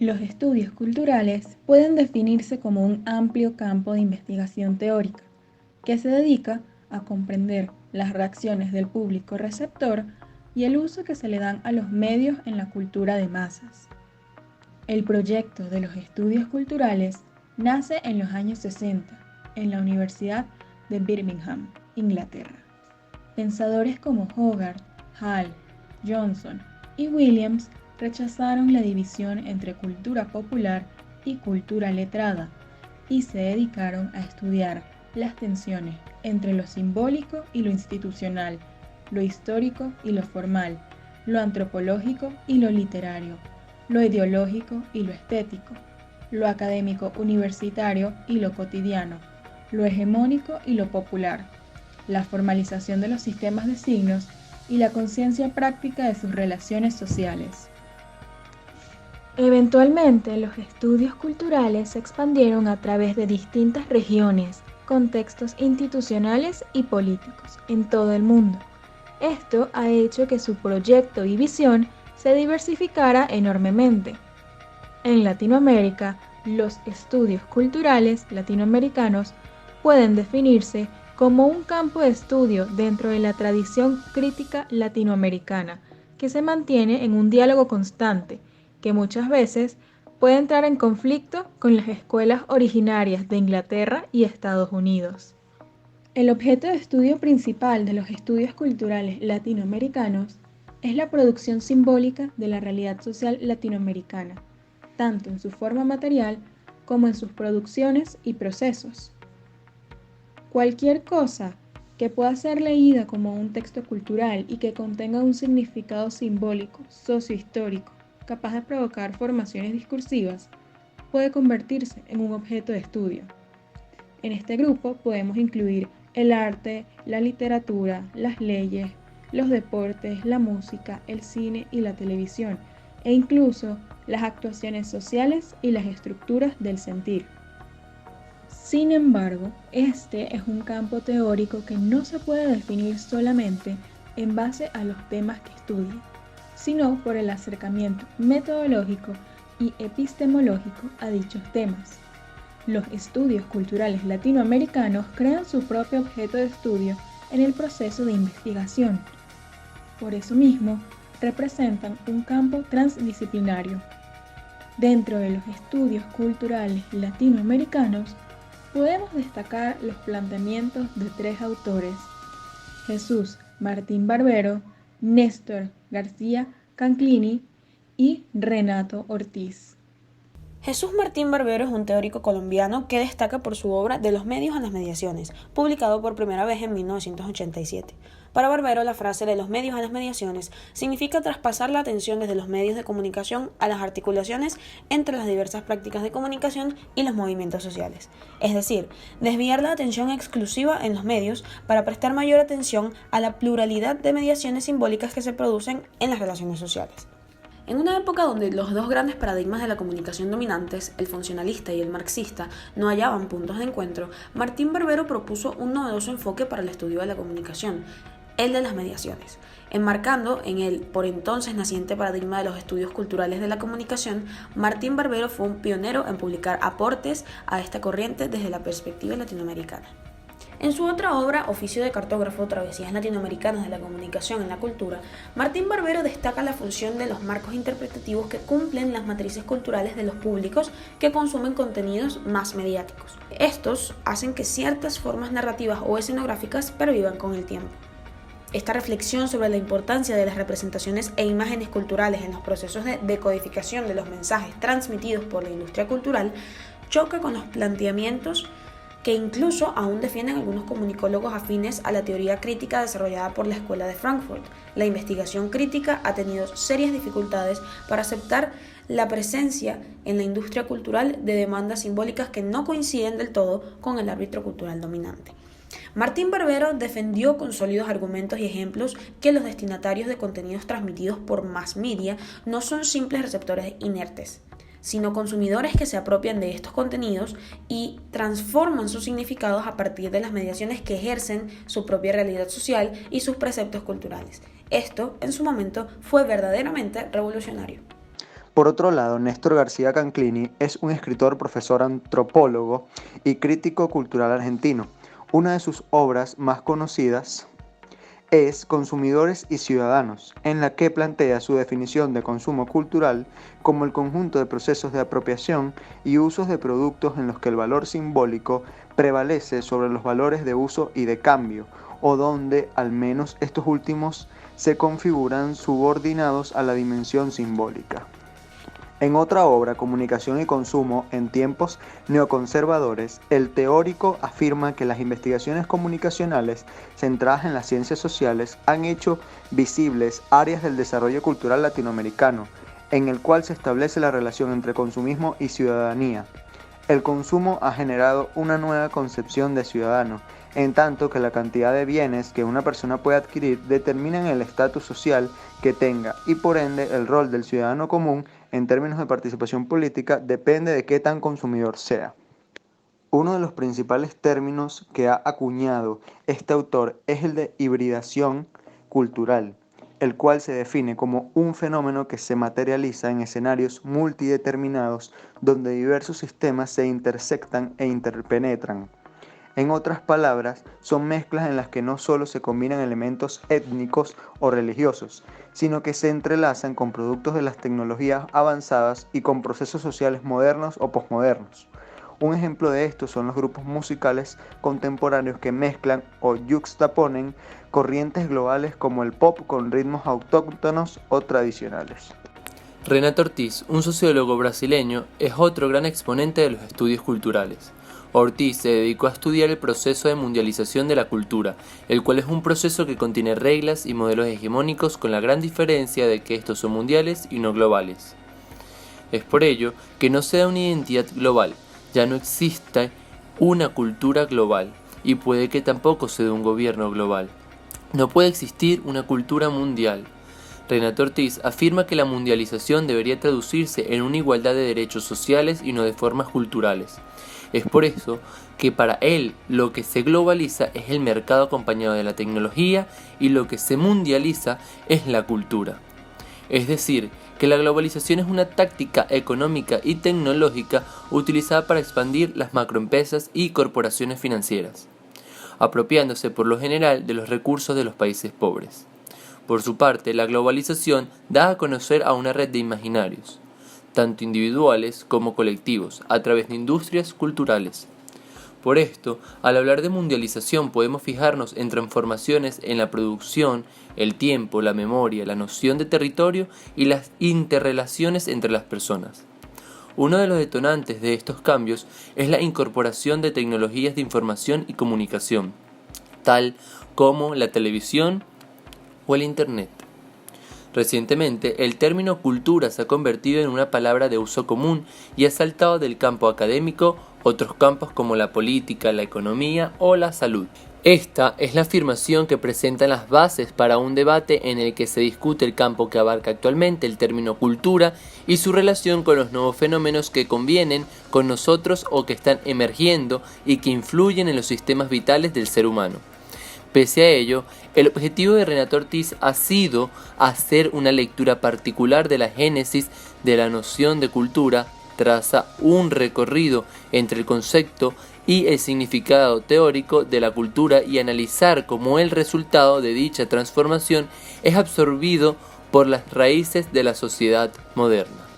Los estudios culturales pueden definirse como un amplio campo de investigación teórica que se dedica a comprender las reacciones del público receptor y el uso que se le dan a los medios en la cultura de masas. El proyecto de los estudios culturales nace en los años 60 en la Universidad de Birmingham, Inglaterra. Pensadores como Hogarth, Hall, Johnson y Williams rechazaron la división entre cultura popular y cultura letrada y se dedicaron a estudiar las tensiones entre lo simbólico y lo institucional, lo histórico y lo formal, lo antropológico y lo literario, lo ideológico y lo estético, lo académico universitario y lo cotidiano, lo hegemónico y lo popular, la formalización de los sistemas de signos y la conciencia práctica de sus relaciones sociales. Eventualmente, los estudios culturales se expandieron a través de distintas regiones, contextos institucionales y políticos en todo el mundo. Esto ha hecho que su proyecto y visión se diversificara enormemente. En Latinoamérica, los estudios culturales latinoamericanos pueden definirse como un campo de estudio dentro de la tradición crítica latinoamericana, que se mantiene en un diálogo constante, que muchas veces puede entrar en conflicto con las escuelas originarias de Inglaterra y Estados Unidos. El objeto de estudio principal de los estudios culturales latinoamericanos es la producción simbólica de la realidad social latinoamericana, tanto en su forma material como en sus producciones y procesos. Cualquier cosa que pueda ser leída como un texto cultural y que contenga un significado simbólico, sociohistórico, capaz de provocar formaciones discursivas, puede convertirse en un objeto de estudio. En este grupo podemos incluir el arte, la literatura, las leyes, los deportes, la música, el cine y la televisión, e incluso las actuaciones sociales y las estructuras del sentir. Sin embargo, este es un campo teórico que no se puede definir solamente en base a los temas que estudia, sino por el acercamiento metodológico y epistemológico a dichos temas. Los estudios culturales latinoamericanos crean su propio objeto de estudio en el proceso de investigación. Por eso mismo, representan un campo transdisciplinario. Dentro de los estudios culturales latinoamericanos, podemos destacar los planteamientos de tres autores: Jesús Martín Barbero, Néstor García Canclini y Renato Ortiz. Jesús Martín Barbero es un teórico colombiano que destaca por su obra De los medios a las mediaciones, publicado por primera vez en 1987. Para Barbero, la frase de los medios a las mediaciones significa traspasar la atención desde los medios de comunicación a las articulaciones entre las diversas prácticas de comunicación y los movimientos sociales. Es decir, desviar la atención exclusiva en los medios para prestar mayor atención a la pluralidad de mediaciones simbólicas que se producen en las relaciones sociales. En una época donde los dos grandes paradigmas de la comunicación dominantes, el funcionalista y el marxista, no hallaban puntos de encuentro, Martín Barbero propuso un novedoso enfoque para el estudio de la comunicación, el de las mediaciones, enmarcando en el por entonces naciente paradigma de los estudios culturales de la comunicación. Martín Barbero fue un pionero en publicar aportes a esta corriente desde la perspectiva latinoamericana. En su otra obra, Oficio de cartógrafo, Travesías latinoamericanas de la comunicación en la cultura, Martín Barbero destaca la función de los marcos interpretativos que cumplen las matrices culturales de los públicos que consumen contenidos más mediáticos. Estos hacen que ciertas formas narrativas o escenográficas pervivan con el tiempo. Esta reflexión sobre la importancia de las representaciones e imágenes culturales en los procesos de decodificación de los mensajes transmitidos por la industria cultural choca con los planteamientos que incluso aún defienden algunos comunicólogos afines a la teoría crítica desarrollada por la Escuela de Frankfurt. La investigación crítica ha tenido serias dificultades para aceptar la presencia en la industria cultural de demandas simbólicas que no coinciden del todo con el árbitro cultural dominante. Martín Barbero defendió con sólidos argumentos y ejemplos que los destinatarios de contenidos transmitidos por mass media no son simples receptores inertes, sino consumidores que se apropian de estos contenidos y transforman sus significados a partir de las mediaciones que ejercen su propia realidad social y sus preceptos culturales. Esto, en su momento, fue verdaderamente revolucionario. Por otro lado, Néstor García Canclini es un escritor, profesor antropólogo y crítico cultural argentino. Una de sus obras más conocidas es Consumidores y Ciudadanos, en la que plantea su definición de consumo cultural como el conjunto de procesos de apropiación y usos de productos en los que el valor simbólico prevalece sobre los valores de uso y de cambio, o donde al menos estos últimos se configuran subordinados a la dimensión simbólica. En otra obra, Comunicación y Consumo en tiempos neoconservadores, el teórico afirma que las investigaciones comunicacionales centradas en las ciencias sociales han hecho visibles áreas del desarrollo cultural latinoamericano, en el cual se establece la relación entre consumismo y ciudadanía. El consumo ha generado una nueva concepción de ciudadano, en tanto que la cantidad de bienes que una persona puede adquirir determinan el estatus social que tenga y por ende el rol del ciudadano común en términos de participación política depende de qué tan consumidor sea. Uno de los principales términos que ha acuñado este autor es el de hibridación cultural, el cual se define como un fenómeno que se materializa en escenarios multideterminados donde diversos sistemas se intersectan e interpenetran. En otras palabras, son mezclas en las que no solo se combinan elementos étnicos o religiosos, sino que se entrelazan con productos de las tecnologías avanzadas y con procesos sociales modernos o posmodernos. Un ejemplo de esto son los grupos musicales contemporáneos que mezclan o yuxtaponen corrientes globales como el pop con ritmos autóctonos o tradicionales. Renato Ortiz, un sociólogo brasileño, es otro gran exponente de los estudios culturales. Ortiz se dedicó a estudiar el proceso de mundialización de la cultura, el cual es un proceso que contiene reglas y modelos hegemónicos con la gran diferencia de que estos son mundiales y no globales. Es por ello que no se da una identidad global, ya no existe una cultura global y puede que tampoco se dé un gobierno global. No puede existir una cultura mundial. Renato Ortiz afirma que la mundialización debería traducirse en una igualdad de derechos sociales y no de formas culturales. Es por eso que para él lo que se globaliza es el mercado acompañado de la tecnología y lo que se mundializa es la cultura. Es decir, que la globalización es una táctica económica y tecnológica utilizada para expandir las macroempresas y corporaciones financieras, apropiándose por lo general de los recursos de los países pobres. Por su parte, la globalización da a conocer a una red de imaginarios, tanto individuales como colectivos, a través de industrias culturales. Por esto, al hablar de mundialización podemos fijarnos en transformaciones en la producción, el tiempo, la memoria, la noción de territorio y las interrelaciones entre las personas. Uno de los detonantes de estos cambios es la incorporación de tecnologías de información y comunicación, tal como la televisión o el Internet. Recientemente, el término cultura se ha convertido en una palabra de uso común y ha saltado del campo académico a otros campos como la política, la economía o la salud. Esta es la afirmación que presentan las bases para un debate en el que se discute el campo que abarca actualmente el término cultura y su relación con los nuevos fenómenos que convienen con nosotros o que están emergiendo y que influyen en los sistemas vitales del ser humano. Pese a ello, el objetivo de Renato Ortiz ha sido hacer una lectura particular de la génesis de la noción de cultura, traza un recorrido entre el concepto y el significado teórico de la cultura y analizar cómo el resultado de dicha transformación es absorbido por las raíces de la sociedad moderna.